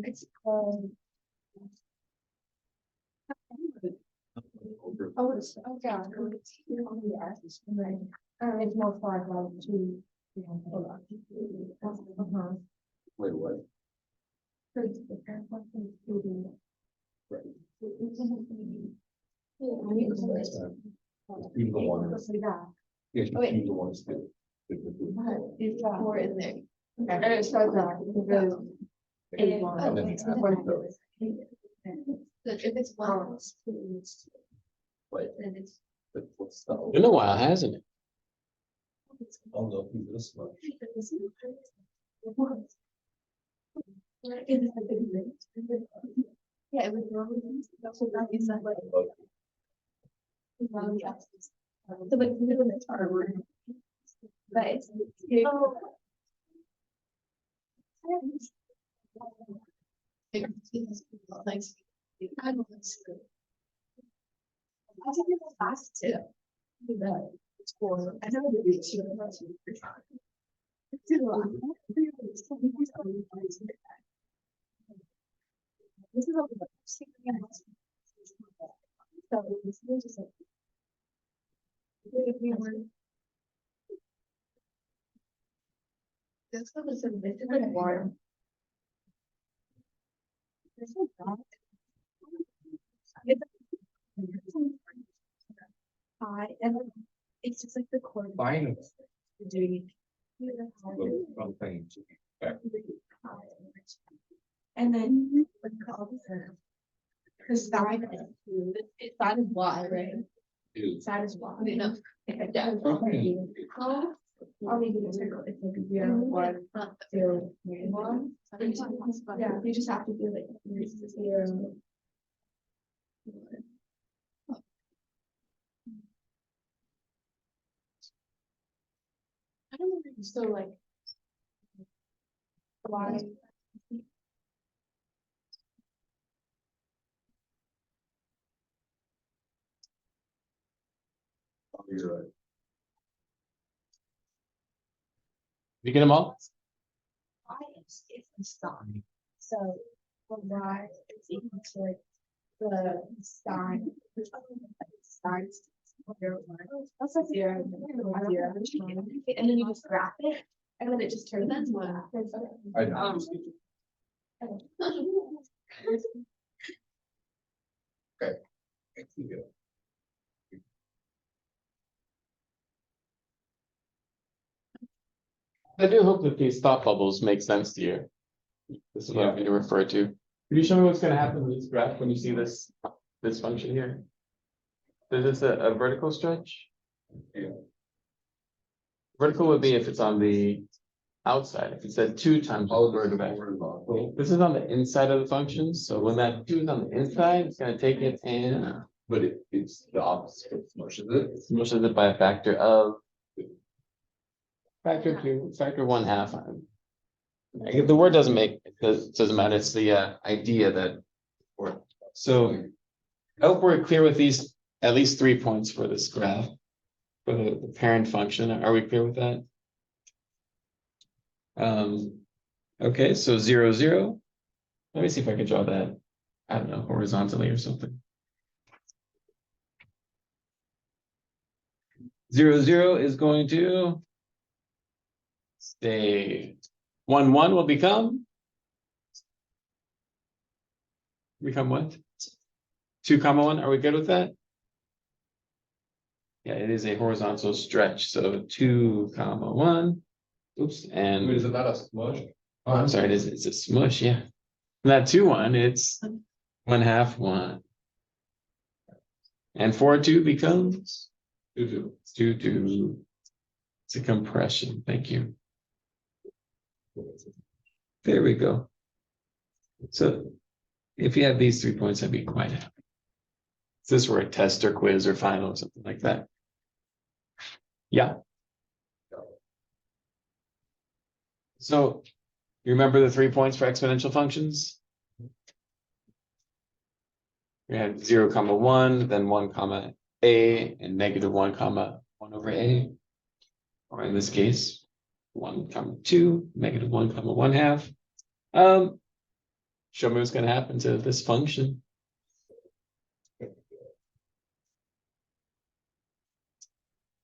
It's oh, it's yeah. It's more fun to. Wait, what? Even the one. Yeah, you Wait. choose the ones that. It's more in there. And it starts out because. And then you have those. If it's one. Wait, Then it's. but what's the? Been a while, hasn't it? Oh, no, he's this much. Yeah, it was wrong. So that is not like. So like the middle is our word. But it's. Like. I don't know. I think it's fast too. It's for, I don't know. It's too long. This is a. So this is just like. If we were. That's what was in the water. There's no dog. And it's just like the core. Fine. Doing. One thing to be back. And then what's called the side is side is Y, right? Is. Side is Y. No. Yeah. Okay. I'll leave it a circle. It's like 0, 1, 2, 1. Yeah, you just have to do like 0. I don't know. So like. Why? You're right. You get them all? Y is the stock. So Y is equal to like the sine. Sine. That's like 0, 0. And then you just graph it, and then it just turns into one. I know. Thank you. I do hope that these thought bubbles make sense to you. This is what I'm going to refer to. Can you show me what's going to happen with this graph when you see this function here? Is this a vertical stretch? Yeah. Vertical would be if it's on the outside. If it said 2 times Oh, vertical. This is on the inside of the function. So when that 2 is on the inside, it's going to take it and But it's the opposite, it smushes it. smushes it by a factor of factor 1/2. The word doesn't make it doesn't matter. It's the idea that. So I hope we're clear with these at least 3 points for this graph for the parent function. Are we clear with that? Okay, so 0, 0. Let me see if I can draw that. I don't know, horizontally or something. 0, 0 is going to stay. 1, 1 will become what? 2, 1. Are we good with that? Yeah, it is a horizontal stretch. So 2, 1. Oops, and Is it not a smush? oh, I'm sorry, it's a smush, yeah. Not 2, 1, it's 1/2, 1. And 4, 2 becomes 2, 2. It's a compression. Thank you. There we go. So if you had these 3 points, I'd be quite happy. If this were a test or quiz or final or something like that. Yeah. So you remember the 3 points for exponential functions? We had 0, 1, then 1, A, and -1, 1 over A. or in this case, 1, 2, -1, 1/2. Show me what's gonna happen to this function.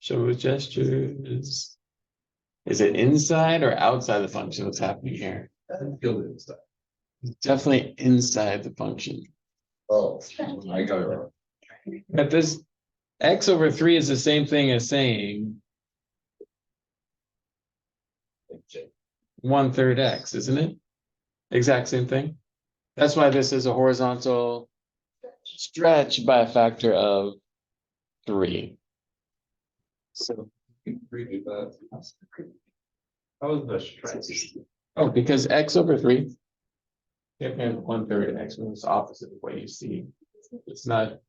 Show with gestures. Is it inside or outside the function? What's happening here? Doesn't feel it inside. Definitely inside the function. Oh, I got it wrong. But this x/3 is the same thing as saying 1/3 x, isn't it? Exact same thing. That's why this is a horizontal stretch by a factor of 3. So, Redo that. How was the stretch? oh, because x/3. If 1/3 x is opposite of what you see. It's not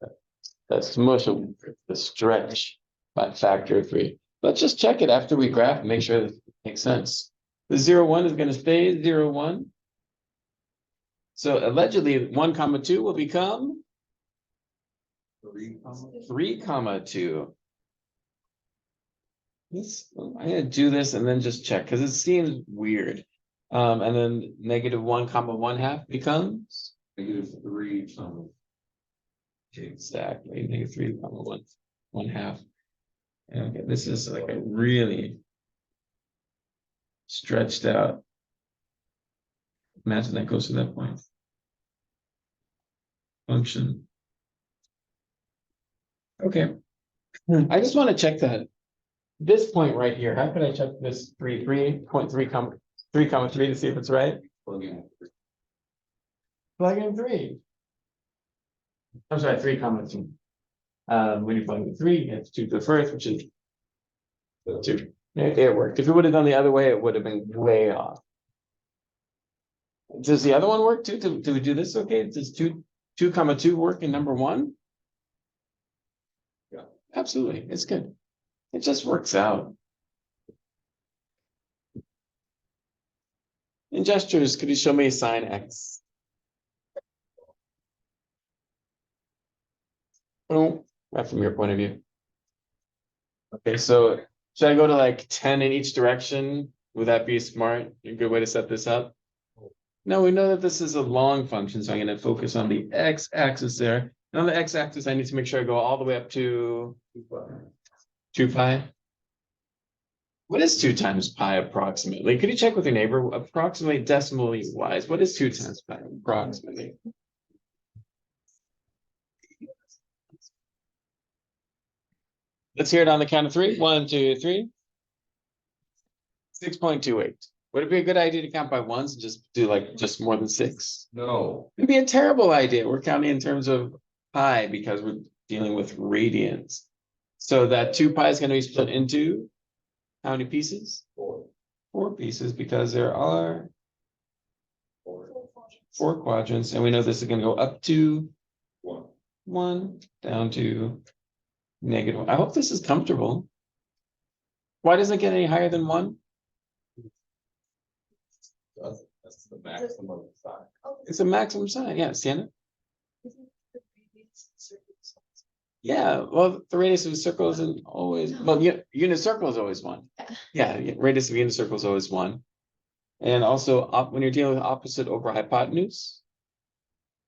that's much of the stretch by factor of 3. Let's just check it after we graph and make sure that it makes sense. The 0, 1 is going to stay 0, 1. So allegedly 1, 2 will become 3, 2. I'm gonna do this and then just check because it seems weird. And then -1, 1/2 becomes -3, exactly -3, 1/2. Okay, this is like a really stretched out. Imagine that goes to that point. Function. Okay. I just want to check that. This point right here, how can I check this 3.3, 3, to see if it's right? Plug in 3. I'm sorry, 3, 2. When you plug in 3, it's 2 to the first, which is 2. It worked. If it would have done the other way, it would have been way off. Does the other one work too? Do we do this okay? Does 2, 2 work in number 1? Yeah. Absolutely. It's good. It just works out. In gestures, could you show me sine x? Oh, right from your point of view. Okay, so should I go to like 10 in each direction? Would that be smart? A good way to set this up? No, we know that this is a long function, so I'm going to focus on the x-axis there. And on the x-axis, I need to make sure I go all the way up to 2 pi. What is 2 times pi approximately? Could you check with your neighbor? Approximately decimally wise, what is 2 times pi approximately? Let's hear it on the count of 3. 1, 2, 3. 6.28. Would it be a good idea to count by ones and just do like just more than 6? No. It'd be a terrible idea. We're counting in terms of pi because we're dealing with radians. So that 2 pi is going to be split into how many pieces? 4. 4 pieces, because there are 4 quadrants, and we know this is going to go up to 1, down to -1. I hope this is comfortable. Why doesn't it get any higher than 1? That's the maximum size. It's a maximum sign. Yeah, Sienna? Yeah, well, the radius of a circle isn't always, well, unit circle is always 1. Yeah, radius of a unit circle is always 1. And also, when you're dealing with opposite over hypotenuse,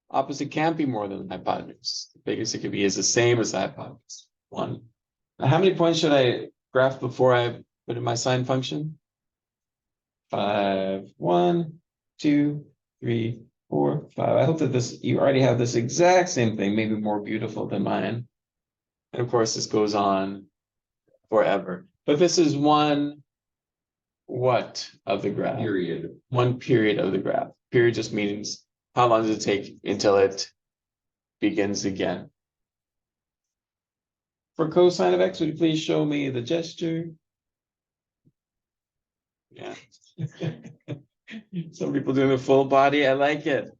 opposite can't be more than the hypotenuse. The biggest it could be is the same as the hypotenuse, 1. Now, how many points should I graph before I put in my sine function? 5, 1, 2, 3, 4, 5. I hope that you already have this exact same thing, maybe more beautiful than mine. And of course, this goes on forever. But this is one what of the graph? Period. One period of the graph. Period just means how long does it take until it begins again. For cosine of x, would you please show me the gesture? Yeah. Some people doing the full body. I like it.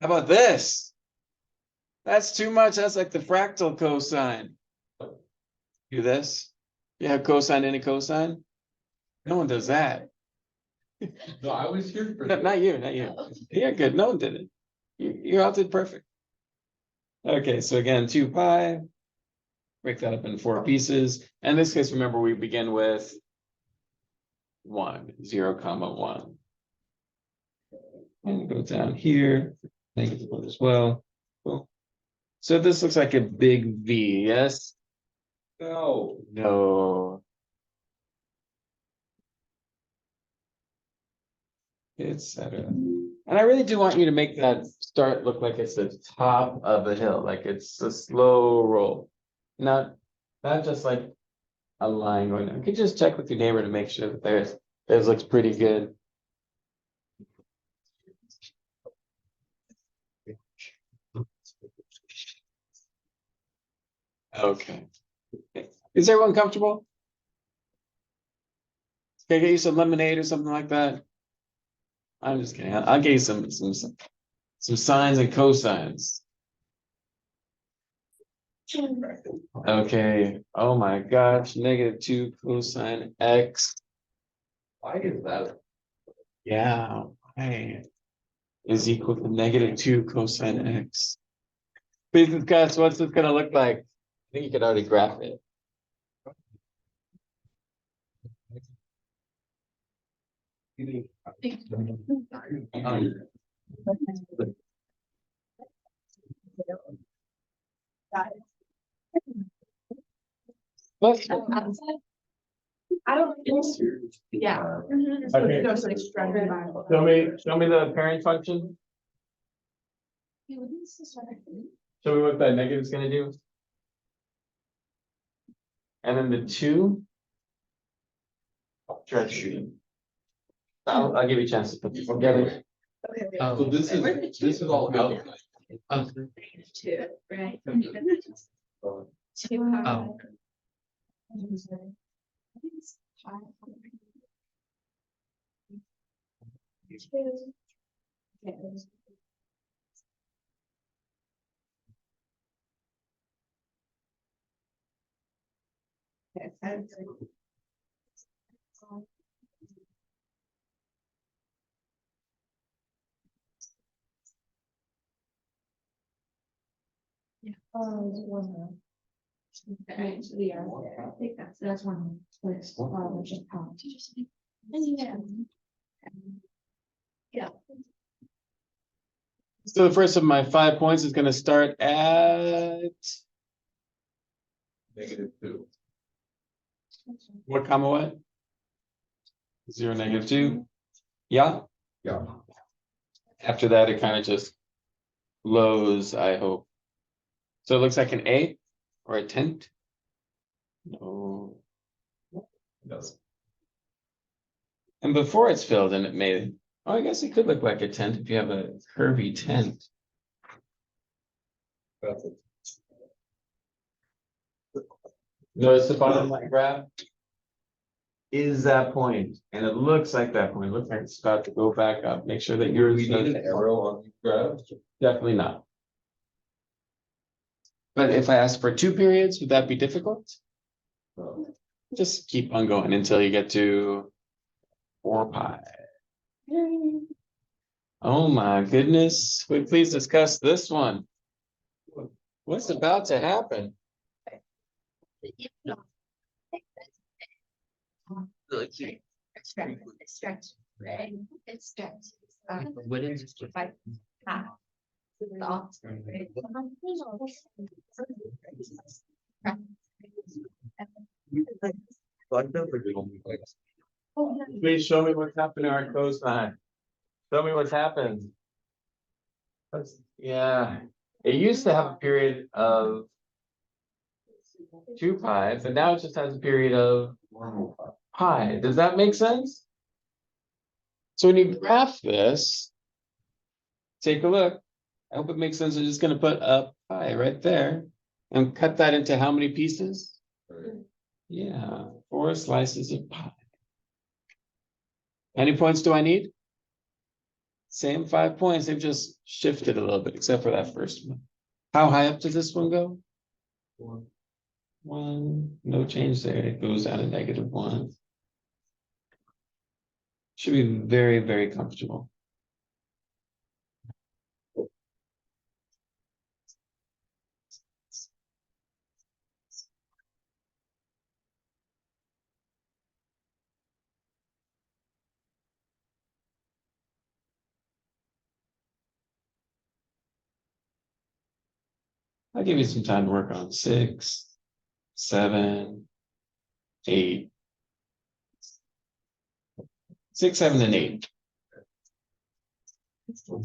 How about this? That's too much. That's like the fractal cosine. Do this. You have cosine and a cosine? No one does that. No, I was here for No, that. not you, not you. Yeah, good. No one did it. You all did perfect. Okay, so again, 2 pi. Break that up in 4 pieces. And in this case, remember, we begin with 1, 0, 1. And go down here, -1 as well. Cool. So this looks like a big V, yes? No. No. Etc. And I really do want you to make that start look like it's the top of a hill, like it's a slow roll. Not just like a line going down. You can just check with your neighbor to make sure that theirs looks pretty good. Okay. Is everyone comfortable? Can I get you some lemonade or something like that? I'm just kidding. I'll get you some sines and cosines. Okay. Oh my gosh, -2 cosine x. Why is that? Yeah, y is equal to -2 cosine x. Please discuss what's this gonna look like. I think you could already graph it. What? I don't. Yeah. Okay. No, so it's driving by. Show me the parent function. Show me what that negative is gonna do. And then the 2. Try to shoot it. I'll give you a chance to put this together. So this is all out. Two, right? Oh. Two. Oh. Actually, yeah, I think that's one place. Just how to just. Yeah. So the first of my 5 points is gonna start at -2. what comma what? 0, -2. Yeah. Yeah. After that, it kind of just flows, I hope. So it looks like an A or a tent. No. Does. And before it's filled in, it may, oh, I guess it could look like a tent if you have a curvy tent. That's it. Notice the bottom line graph is that point, and it looks like that point. It looks like it's about to go back up. Make sure that Do yours we need an does- arrow on these graphs? Definitely not. But if I ask for 2 periods, would that be difficult? No. Just keep on going until you get to 4 pi. Oh my goodness. Would please discuss this one? What's about to happen? Stretch, right? It's stretch. What is this? Like half. Thoughts, right? Please show me what's happened to our cosine. Show me what's happened. Yeah, it used to have a period of 2 pi, but now it just has a period of pi. Does that make sense? So when you graph this, take a look. I hope it makes sense. I'm just gonna put a pi right there and cut that into how many pieces? Right. Yeah, 4 slices of pie. How many points do I need? Same 5 points. They've just shifted a little bit, except for that first one. How high up does this one go? 1, no change there. It goes down to -1. Should be very, very comfortable. I'll give you some time to work on 6, 7, 8. 6, 7, and 8. So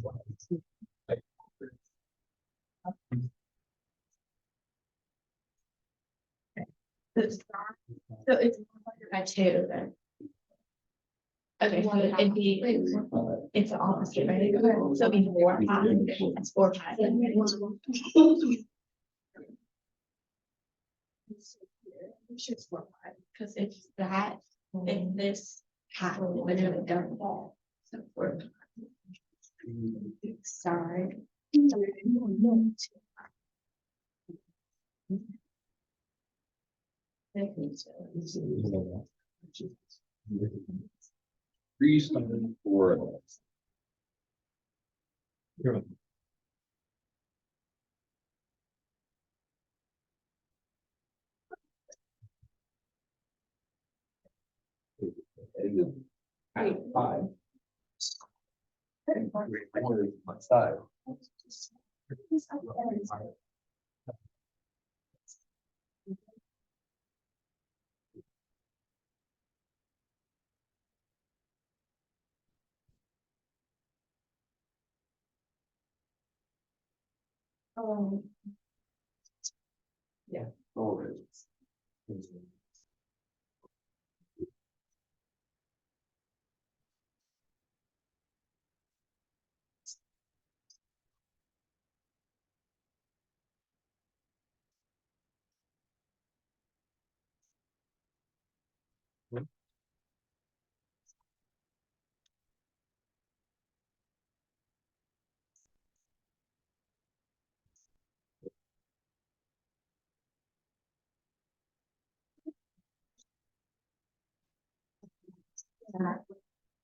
it's by two then. Okay, so it'd be, it's the opposite, right? So it'd be 4, 5, it's 4, 5. It's just 4, 5, because it's that, and this half, when it's done. So 4, 5. Sorry. Reason for. Five. My side. Yeah. Always.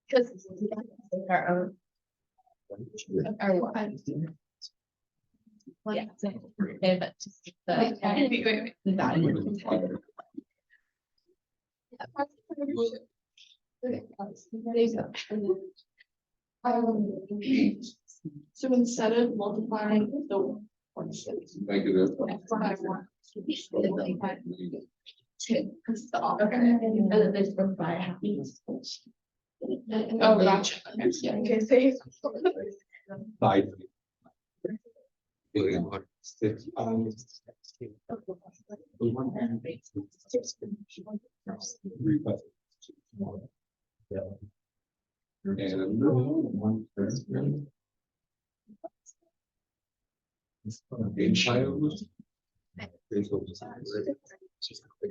Because our own. Our one. Yeah. Okay, but just the. So instead of multiplying the. Negative. Because the offer, and then they spoke by happy. Oh, gotcha. Okay, so. Side.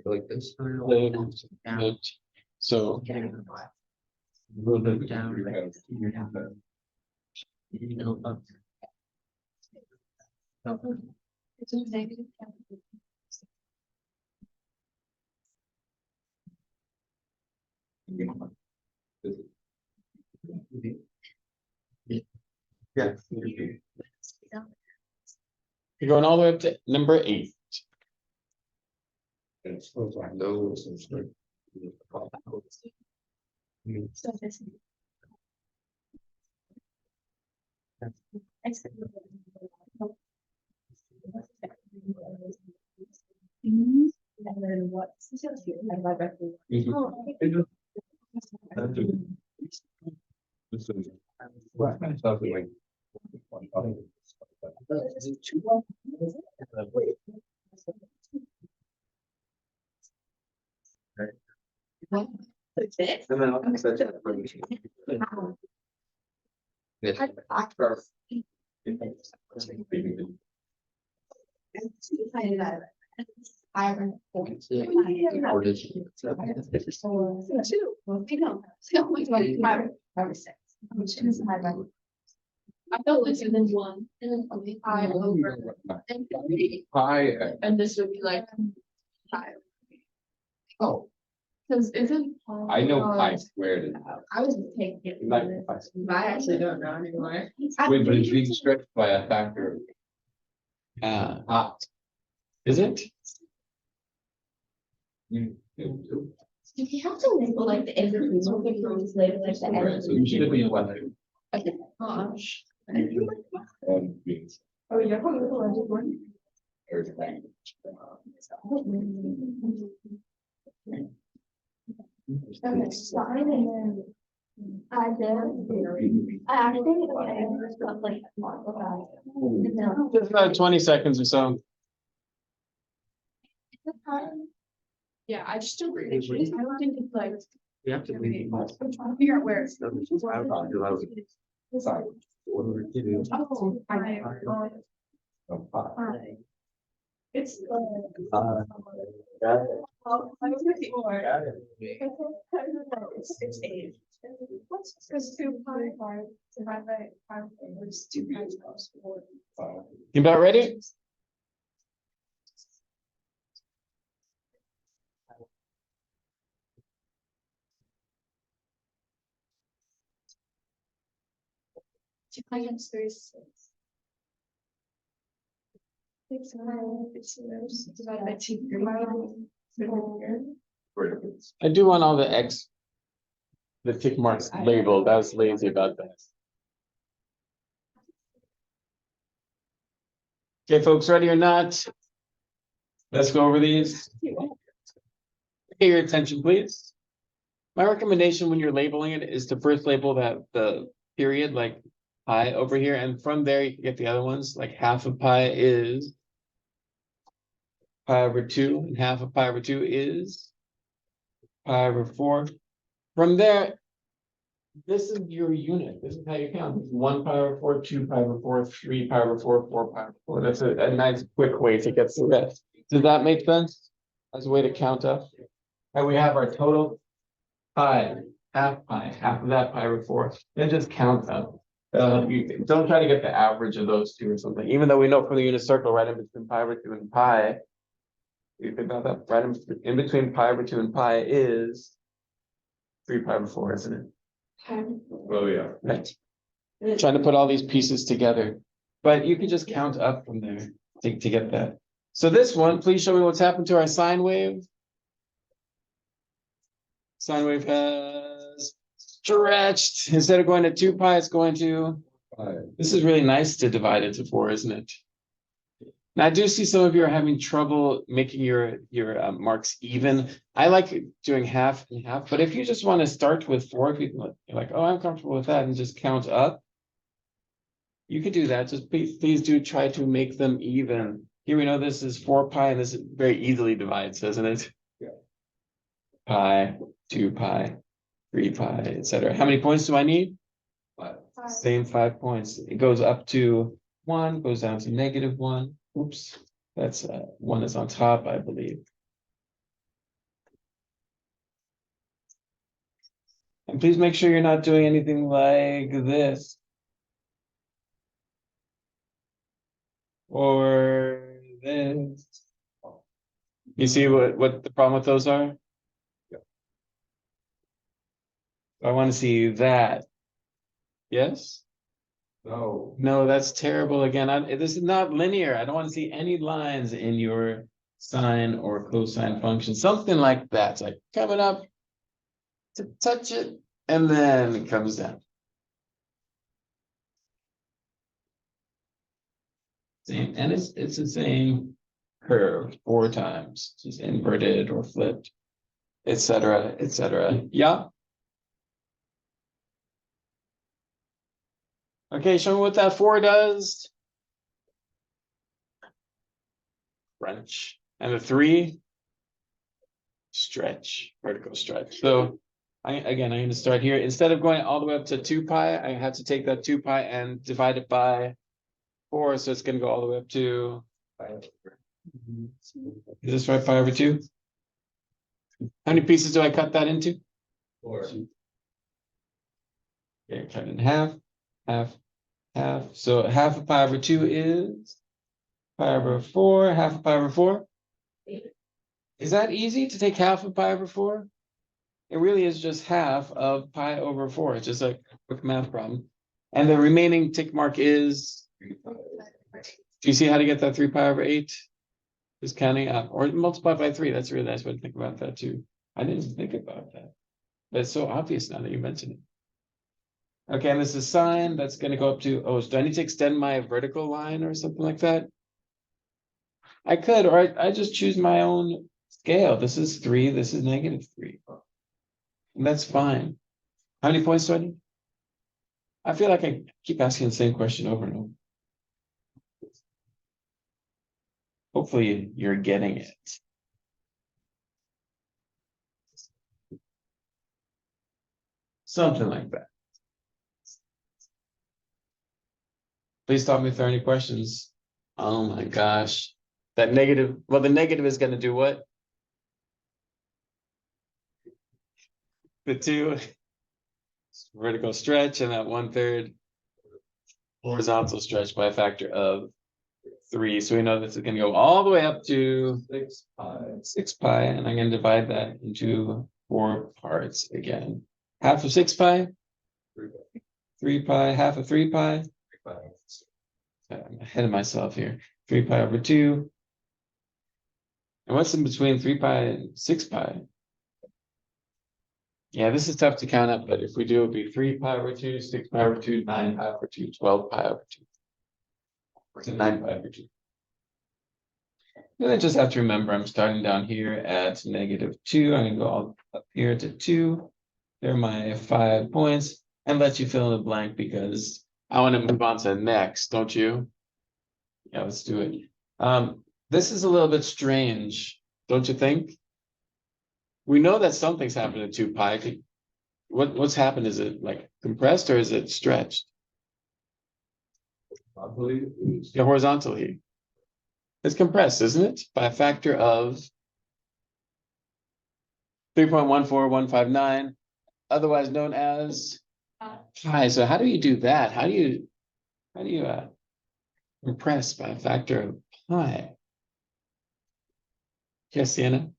Like this. So. Yeah. You're going all the way up to number 8. It's low. So this. And then what's. This is. What kind of stuff is like. This? And then I'll take that for me. Yes. I felt like then 1, and then only 5 over, and 3, Hi. and this would be like 5. Oh, Cause isn't. I know pi squared is. I was taking it. You like pi squared. I actually don't know anymore. Wait, but it's being stretched by a factor. Is it? You. You have to label like the every just label like the Right, so you should be a one. Okay. Gosh. Beans. Oh, you're probably the one. Okay, sine and then I did. I actually, like, Just about 20 seconds or so. yeah, I just don't really, I don't think it's like. You have to leave. I'm trying to figure out where it's. Sorry. Oh, it's. Oh, I was with you. It's eight. Because 2 pi divided by 5 is 2 pi times 4. You about ready? Two pi times 3 is 6. 6 divided by 2. I do want all the tick marks labeled. I was lazy about that. Okay, folks, ready or not? Let's go over these. Pay your attention, please. My recommendation when you're labeling it is to first label the period, like pi over here, and from there you can get the other ones, like half of pi is pi over 2, and half of pi over 2 is pi over 4. From there, this is your unit. This is how you count. 1 pi over 4, 2 pi over 4, 3 pi over 4, 4 pi over 4. That's a nice quick way to get through that. Does that make sense? As a way to count up. And we have our total pi, half of that pi over 4. Then just count up. You don't try to get the average of those two or something. Even though we know from the unit circle, right in between pi over 2 and pi, you think about that, right in between pi over 2 and pi is 3 pi over 4, isn't it? Oh, yeah. Right. Trying to put all these pieces together, but you can just count up from there to get that. So this one, please show me what's happened to our sine wave. Sine wave has stretched. Instead of going to 2 pi, it's going to. This is really nice to divide into 4, isn't it? Now I do see some of you are having trouble making your marks even. I like doing half and half, but if you just want to start with 4, if you're like, oh, I'm comfortable with that, and just count up, you could do that. Just please do try to make them even. Here we know this is 4 pi, and this very easily divides, doesn't it? Yeah. Pi, 2 pi, 3 pi, etc. How many points do I need? 5. Same 5 points. It goes up to 1, goes down to -1. Oops, that's 1 is on top, I believe. And please make sure you're not doing anything like this. Or this. You see what the problem with those are? Yeah. I want to see that. Yes? No, that's terrible again. This is not linear. I don't want to see any lines in your sine or cosine function. Something like that. It's like coming up to touch it, and then it comes down. Same, and it's the same curve 4 times, just inverted or flipped, etc., etc. Yeah. Okay, show me what that 4 does. Crunch. And the 3, stretch, vertical stretch. So I'm going to start here. Instead of going all the way up to 2 pi, I have to take that 2 pi and divide it by 4. So it's going to go all the way up to. Is this right? Pi over 2? How many pieces do I cut that into? 4. Okay, cut it in half, half, half. So half of pi over 2 is pi over 4, half of pi over 4. Is that easy to take half of pi over 4? It really is just half of pi over 4. It's just a quick math problem. And the remaining tick mark is. Do you see how to get that 3 pi over 8? Just counting up, or multiply by 3. That's a really nice way to think about that too. I didn't think about that, but it's so obvious now that you mention it. Okay, and this is sine. That's going to go up to. Oh, do I need to extend my vertical line or something like that? I could, or I just choose my own scale. This is 3, this is -3. And that's fine. How many points do I need? I feel like I keep asking the same question over and over. Hopefully you're getting it. Something like that. Please stop me if there are any questions. Oh my gosh. That negative, well, the negative is gonna do what? The 2 vertical stretch and that 1/3 horizontal stretch by a factor of 3. So we know this is gonna go all the way up to 6 pi, and I'm gonna divide that into 4 parts again. Half of 6 pi, 3 pi, half of 3 pi. I'm ahead of myself here. 3 pi over 2. And what's in between 3 pi and 6 pi? Yeah, this is tough to count up, but if we do, it'll be 3 pi over 2, 6 pi over 2, 9 pi over 2, 12 pi over 2. Or 9 pi over 2. And I just have to remember I'm starting down here at -2. I'm gonna go all up here to 2. There are my 5 points, and let you fill in the blank because I want to move on to the next, don't you? Yeah, let's do it. This is a little bit strange, don't you think? We know that something's happened to 2 pi. What's happened? Is it like compressed or is it stretched? I believe it is. Yeah, horizontally. It's compressed, isn't it? By a factor of 3.14159, otherwise known as pi. So how do you do that? How do you compress by a factor of pi? Yes, Sienna?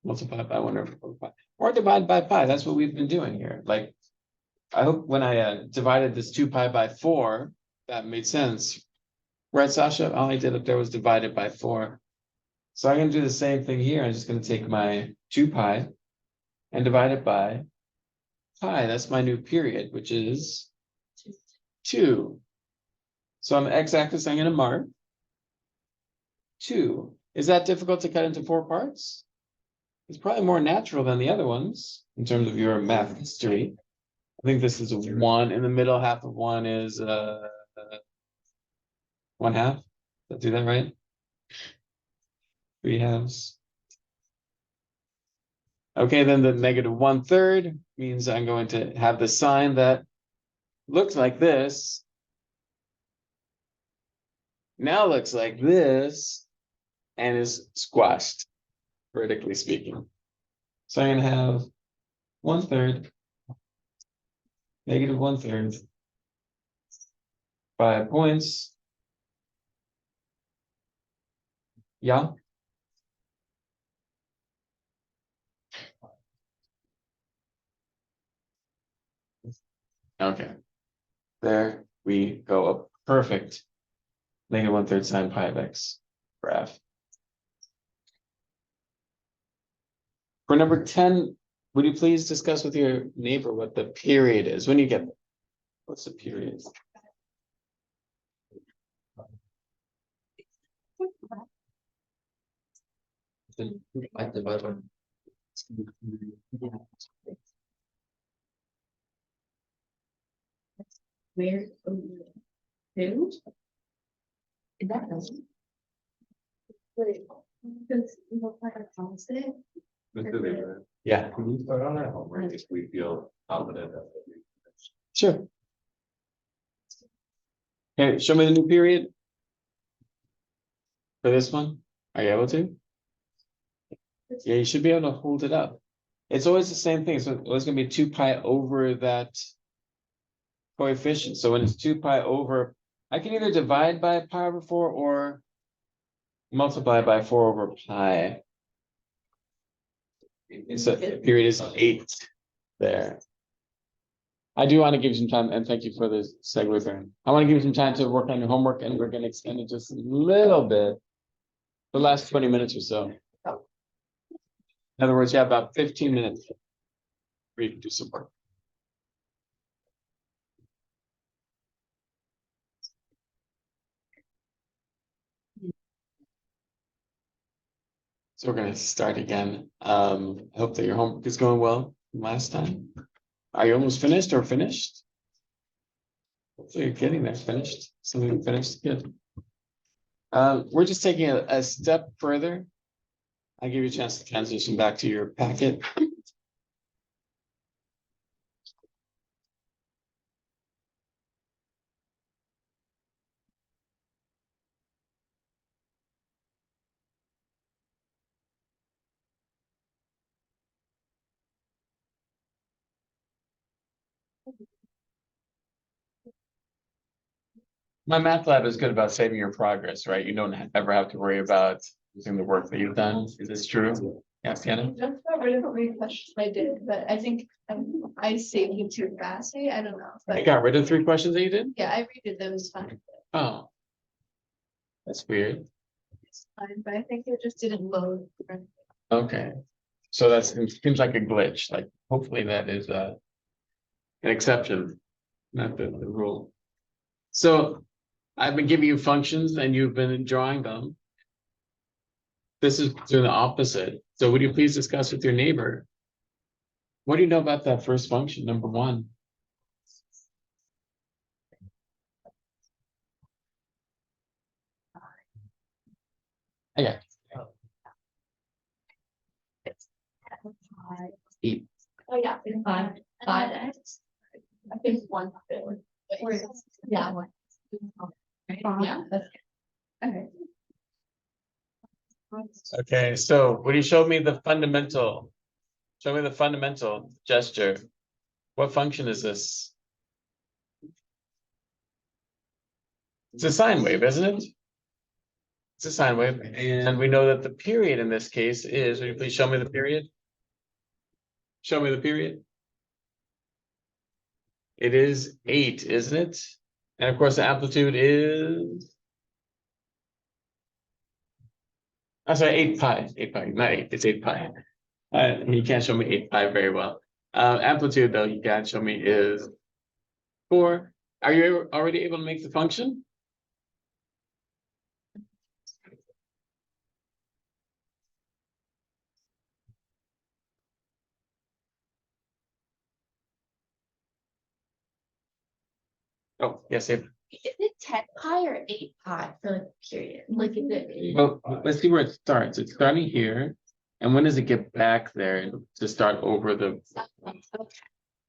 Multiply by 1/4 pi. Or divide by pi. That's what we've been doing here. Like, I hope when I divided this 2 pi by 4, that made sense. Right, Sasha? All I did up there was divided by 4. So I'm going to do the same thing here. I'm just going to take my 2 pi and divide it by pi. That's my new period, which is 2. So on the x-axis, I'm going to mark 2. Is that difficult to cut into 4 parts? It's probably more natural than the other ones in terms of your math history. I think this is a 1 in the middle. Half of 1 is 1/2. Did I do that right? 3 halves. Okay, then the -1/3 means I'm going to have the sign that looks like this. Now looks like this and is squashed, vertically speaking. So I'm going to have 1/3, -1/3, 5 points. Yeah. Okay. There we go. A perfect -1/3 sine pi of x graph. For number 10, would you please discuss with your neighbor what the period is? When you get there? What's the period? Where? Who? That doesn't. Wait, because you know, like a constant. Mr. Weaver, Yeah, can we start on our homework if we feel confident that we? sure. Okay, show me the new period for this one. Are you able to? Yeah, you should be able to hold it up. It's always the same thing. So it's always going to be 2 pi over that coefficient. So when it's 2 pi over, I can either divide by pi over 4 or multiply by 4 over pi. So the period is 8 there. I do want to give you some time, and thank you for this segue, Baron. I want to give you some time to work on your homework, and we're going to extend it just a little bit, the last 20 minutes or so. In other words, you have about 15 minutes for you to do some work. So we're gonna start again. I hope that your homework is going well from last time. Are you almost finished or finished? Hopefully you're getting there, finished, something finished, good. We're just taking a step further. I give you a chance to transition back to your packet. My math lab is good about saving your progress, right? You don't ever have to worry about using the work that you've done. Is this true? Yes, Sienna? Just got rid of how many questions I did, but I think I saved you too fast. I don't know, I but got rid of 3 questions that you did? yeah, I redid them. It's fine. Oh. That's weird. It's fine, but I think it just didn't load. Okay. So that's, it seems like a glitch, like hopefully that is an exception, not the rule. So I've been giving you functions and you've been drawing them. This is doing the opposite. So would you please discuss with your neighbor? What do you know about that first function, number 1? Yeah. Eight. Oh, yeah, it's fine. Five X. I think one. Yeah. One. Yeah, that's. Okay. Okay, so when you showed me the fundamental, show me the fundamental gesture. What function is this? It's a sine wave, isn't it? It's a sine wave, and we know that the period in this case is, will you please show me the period? Show me the period. It is 8, isn't it? And of course, the amplitude is. I'm sorry, 8 pi, not 8, it's 8 pi. You can't show me 8 pi very well. Amplitude, though, you can show me is 4. Are you already able to make the function? Oh, yes, Abe. Is it 10 pi or 8 pi for like period? Like is it? Well, let's see where it starts. It's starting here. And when does it get back there to start over the,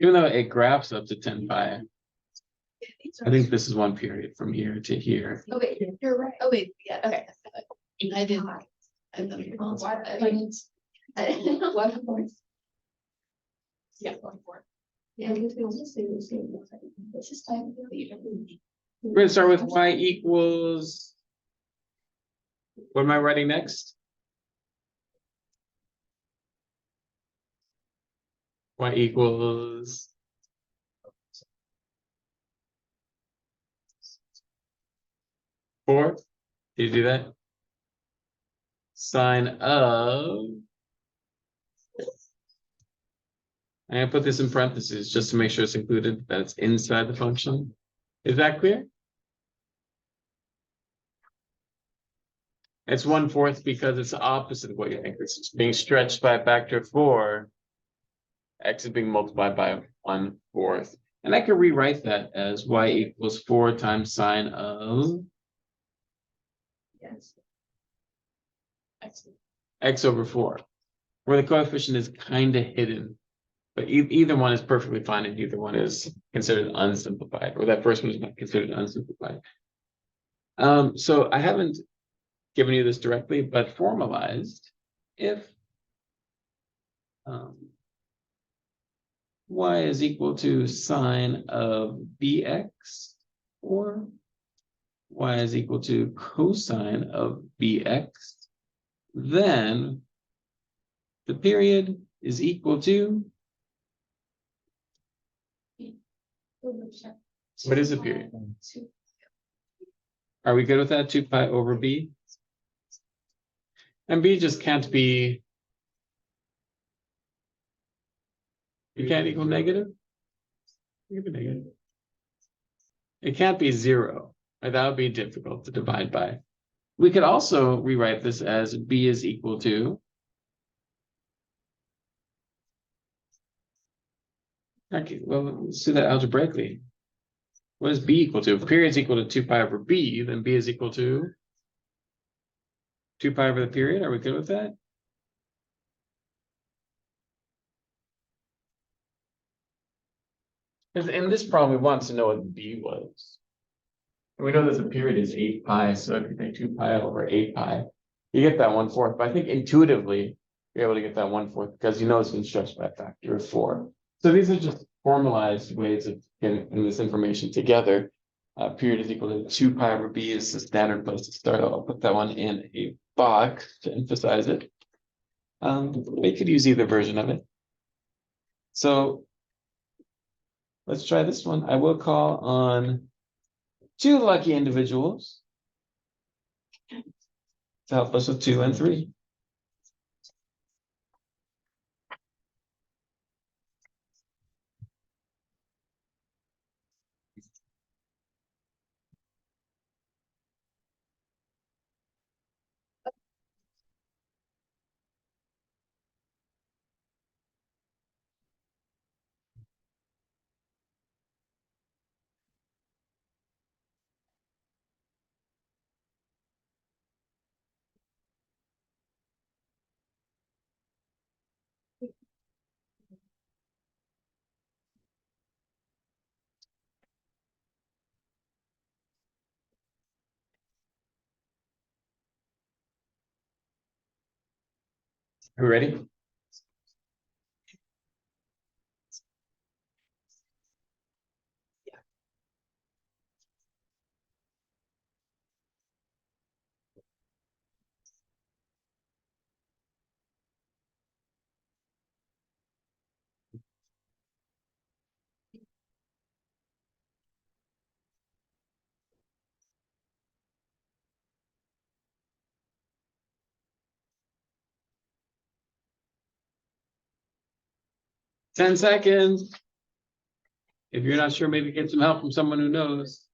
even though it graphs up to 10 pi, I think this is one period from here to here. Oh wait, you're right. Oh wait, yeah, okay. I didn't. I don't know. I didn't know. 1 point. Yeah, 1 point. Yeah. This is time. We're gonna start with y equals. What am I writing next? Y equals. Four. Did you do that? Sine of. I'm gonna put this in parentheses just to make sure it's included, that it's inside the function. Is that clear? It's 1/4 because it's the opposite of what you think. It's being stretched by a factor of 4. X is being multiplied by 1/4. And I can rewrite that as y equals 4 times sine of. Yes. X over 4, where the coefficient is kind of hidden. But either one is perfectly fine and either one is considered unsimplified, or that first one is not considered unsimplified. So I haven't given you this directly, but formalized if y is equal to sine of bx, or y is equal to cosine of bx, then the period is equal to. What is a period? Are we good with that? 2 pi over b? And b just can't be. It can't equal negative? It can be negative. It can't be 0, right? That would be difficult to divide by. We could also rewrite this as b is equal to. Okay, well, let's do that algebraically. What is b equal to? If period is equal to 2 pi over b, then b is equal to 2 pi over the period. Are we good with that? Because in this problem, we want to know what b was. And we know that the period is 8 pi, so if you take 2 pi over 8 pi, you get that 1/4. But I think intuitively, you're able to get that 1/4 because you know it's been stretched by a factor of 4. So these are just formalized ways of getting this information together. Period is equal to 2 pi over b is the standard place to start. I'll put that one in a box to emphasize it. We could use either version of it. So let's try this one. I will call on 2 lucky individuals to help us with 2 and 3. Are we ready? Ten seconds. If you're not sure, maybe get some help from someone who knows.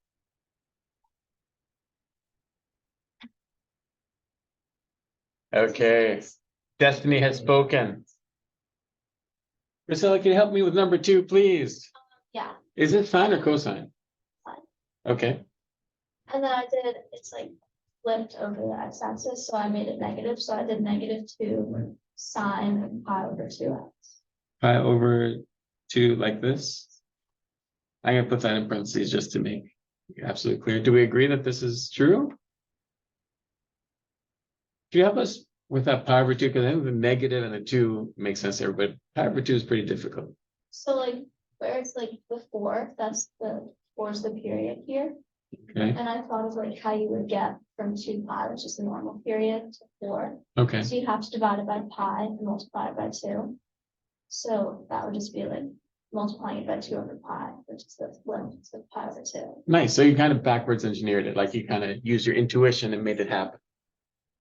Okay. Destiny has spoken. Priscilla, can you help me with number 2, please? Yeah, Is it sine or cosine? Sine. Okay. and then it's like flipped over the x-axis, so I made it negative, so I did -2 sine pi over 2x. Pi over 2 like this. I'm gonna put that in parentheses just to make it absolutely clear. Do we agree that this is true? Can you help us with that pi over 2? Because I think the negative and the 2 makes sense there, but pi over 2 is pretty difficult. So like where it's like the 4, that's the 4 is the period here. Okay. And I thought of like how you would get from 2 pi, which is the normal period, to 4. Okay. So you'd have to divide it by pi and multiply it by 2. So that would just be like multiplying it by 2 over pi, which is the limit of pi over 2. Nice. So you kind of backwards engineered it, like you kind of used your intuition and made it happen.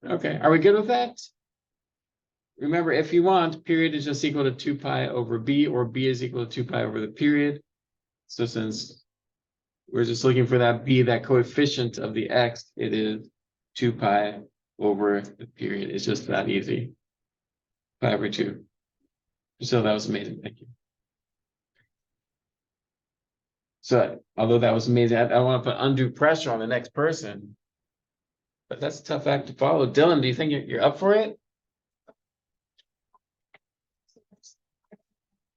Okay. Are we good with that? Remember, if you want, period is just equal to 2 pi over b, or b is equal to 2 pi over the period. So since we're just looking for that b, that coefficient of the x, it is 2 pi over the period. It's just that easy. Pi over 2. So that was amazing. Thank you. So although that was amazing, I don't want to put undue pressure on the next person. But that's a tough act to follow. Dylan, do you think you're up for it?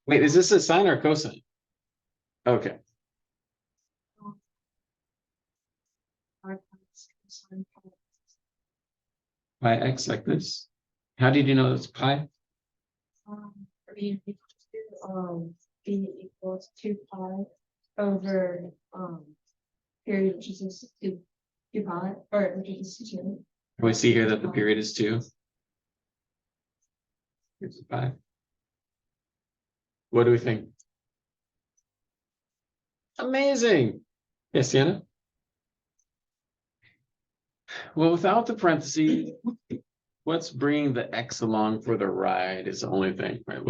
Wait, is this a sine or a cosine? Okay. Pi x like this. How did you know it's pi? B equals 2 pi over period, which is just 2 pi, or which is 2. We see here that the period is 2. Here's 5. What do we think? Amazing. Yes, Sienna? Well, without the parentheses, what's bringing the x along for the ride is the only thing, right?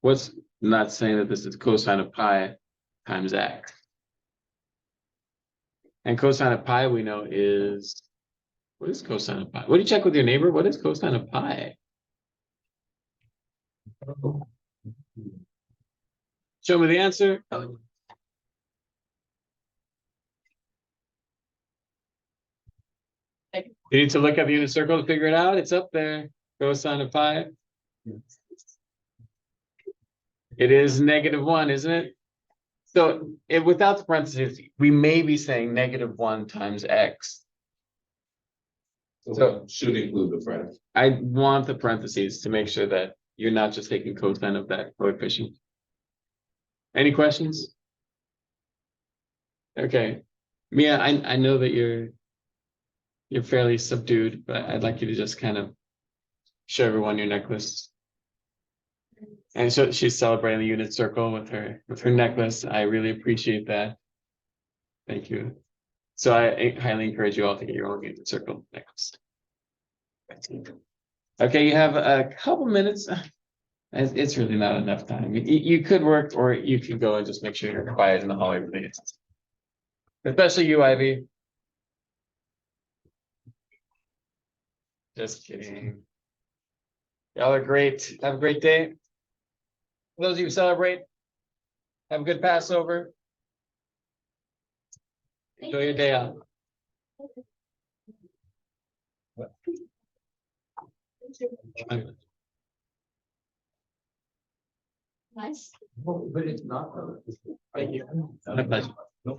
What's not saying that this is cosine of pi times x. And cosine of pi we know is What is cosine of pi? What do you check with your neighbor? What is cosine of pi? Show me the answer. You need to look at the unit circle to figure it out. It's up there. Cosine of pi. It is -1, isn't it? So without the parentheses, we may be saying -1 times x. So should include the friend. I want the parentheses to make sure that you're not just taking cosine of that coefficient. Any questions? Okay, Mia, I know that you're fairly subdued, but I'd like you to just kind of show everyone your necklace. And so she's celebrating the unit circle with her necklace. I really appreciate that. Thank you. So I highly encourage you all to get your own unit circle necklace. Okay, you have a couple minutes. It's really not enough time. You could work, or you could go and just make sure you're quiet in the hallway, please. Especially you, Ivy. Just kidding. Y'all are great. Have a great day. For those of you who celebrate, have a good Passover. Enjoy your day out. Nice. But it's not. Thank you. My pleasure. No,